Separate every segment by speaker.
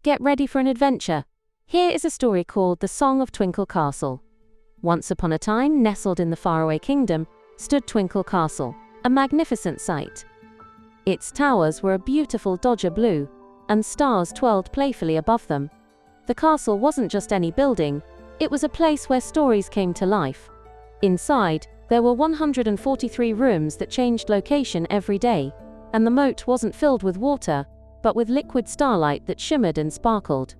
Speaker 1: Get ready for an adventure. Here is a story called The Song of Twinkle Castle. Once upon a time, nestled in the Faraway Kingdom, stood Twinkle Castle, a magnificent sight. Its towers were a beautiful dodger blue, and stars twirled playfully above them. The castle wasn't just any building, it was a place where stories came to life. Inside, there were 143 rooms that changed location every day, and the moat wasn't filled with water, but with liquid starlight that shimmered and sparkled.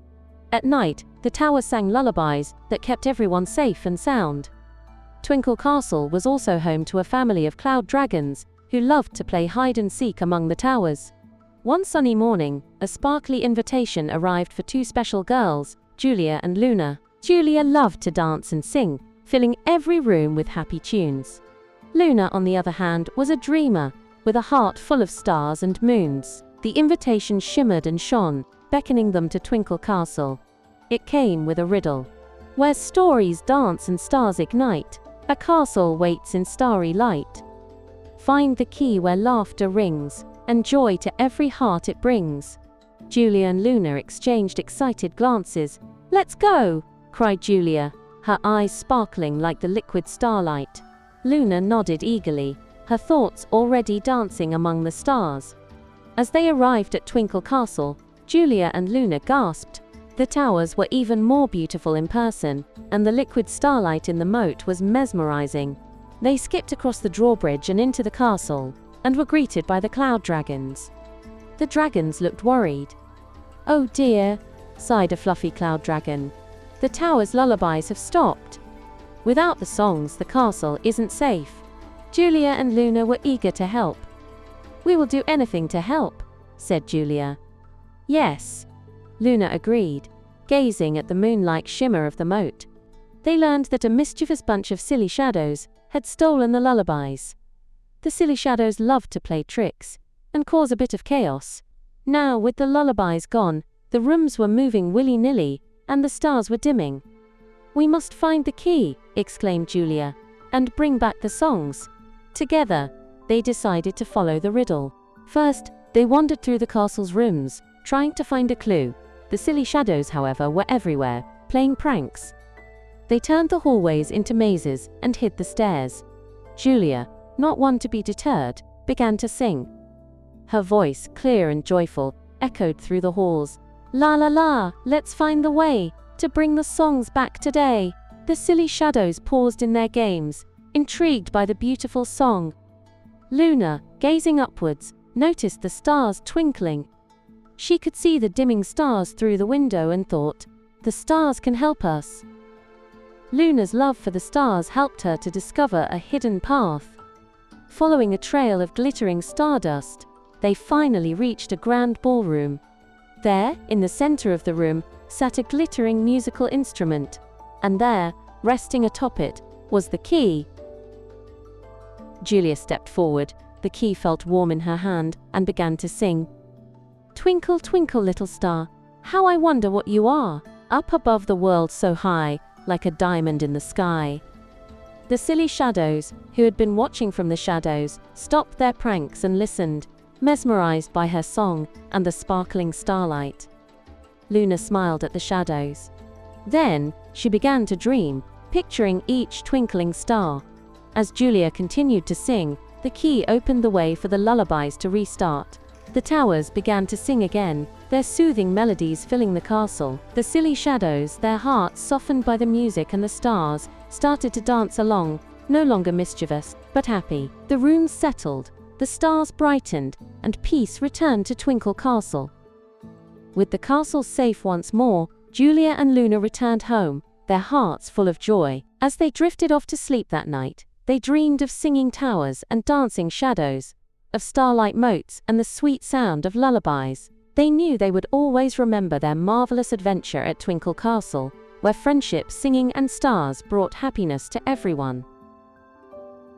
Speaker 1: At night, the tower sang lullabies that kept everyone safe and sound. Twinkle Castle was also home to a family of cloud dragons who loved to play hide-and-seek among the towers. One sunny morning, a sparkly invitation arrived for two special girls, Julia and Luna. Julia loved to dance and sing, filling every room with happy tunes. Luna, on the other hand, was a dreamer, with a heart full of stars and moons. The invitation shimmered and shone, beckoning them to Twinkle Castle. It came with a riddle. Where stories dance and stars ignite, a castle waits in starry light. Find the key where laughter rings, and joy to every heart it brings. Julia and Luna exchanged excited glances. "Let's go!" cried Julia, her eyes sparkling like the liquid starlight. Luna nodded eagerly, her thoughts already dancing among the stars. As they arrived at Twinkle Castle, Julia and Luna gasped. The towers were even more beautiful in person, and the liquid starlight in the moat was mesmerizing. They skipped across the drawbridge and into the castle, and were greeted by the cloud dragons. The dragons looked worried. "Oh dear," sighed a fluffy cloud dragon. "The tower's lullabies have stopped. Without the songs, the castle isn't safe." Julia and Luna were eager to help. "We will do anything to help," said Julia. "Yes," Luna agreed, gazing at the moon-like shimmer of the moat. They learned that a mischievous bunch of silly shadows had stolen the lullabies. The silly shadows loved to play tricks and cause a bit of chaos. Now, with the lullabies gone, the rooms were moving willy-nilly, and the stars were dimming. "We must find the key," exclaimed Julia, "and bring back the songs." Together, they decided to follow the riddle. First, they wandered through the castle's rooms, trying to find a clue. The silly shadows, however, were everywhere, playing pranks. They turned the hallways into mazes and hid the stairs. Julia, not one to be deterred, began to sing. Her voice, clear and joyful, echoed through the halls. "La la la, let's find the way to bring the songs back today." The silly shadows paused in their games, intrigued by the beautiful song. Luna, gazing upwards, noticed the stars twinkling. She could see the dimming stars through the window and thought, "The stars can help us." Luna's love for the stars helped her to discover a hidden path. Following a trail of glittering stardust, they finally reached a grand ballroom. There, in the center of the room, sat a glittering musical instrument, and there, resting atop it, was the key. Julia stepped forward, the key felt warm in her hand, and began to sing. "Twinkle, twinkle, little star, how I wonder what you are, up above the world so high, like a diamond in the sky." The silly shadows, who had been watching from the shadows, stopped their pranks and listened, mesmerized by her song and the sparkling starlight. Luna smiled at the shadows. Then, she began to dream, picturing each twinkling star. As Julia continued to sing, the key opened the way for the lullabies to restart. The towers began to sing again, their soothing melodies filling the castle. The silly shadows, their hearts softened by the music and the stars, started to dance along, no longer mischievous, but happy. The rooms settled, the stars brightened, and peace returned to Twinkle Castle. With the castle safe once more, Julia and Luna returned home, their hearts full of joy. As they drifted off to sleep that night, they dreamed of singing towers and dancing shadows, of starlight moats and the sweet sound of lullabies. They knew they would always remember their marvelous adventure at Twinkle Castle, where friendship, singing, and stars brought happiness to everyone.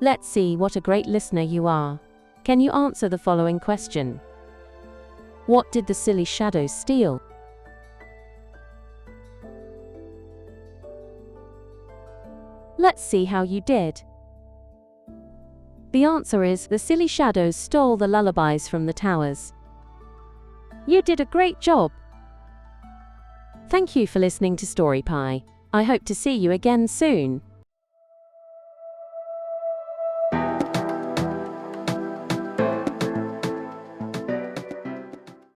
Speaker 1: Let's see what a great listener you are. Can you answer the following question? What did the silly shadows steal? Let's see how you did. The answer is, the silly shadows stole the lullabies from the towers. You did a great job! Thank you for listening to Story Pie. I hope to see you again soon.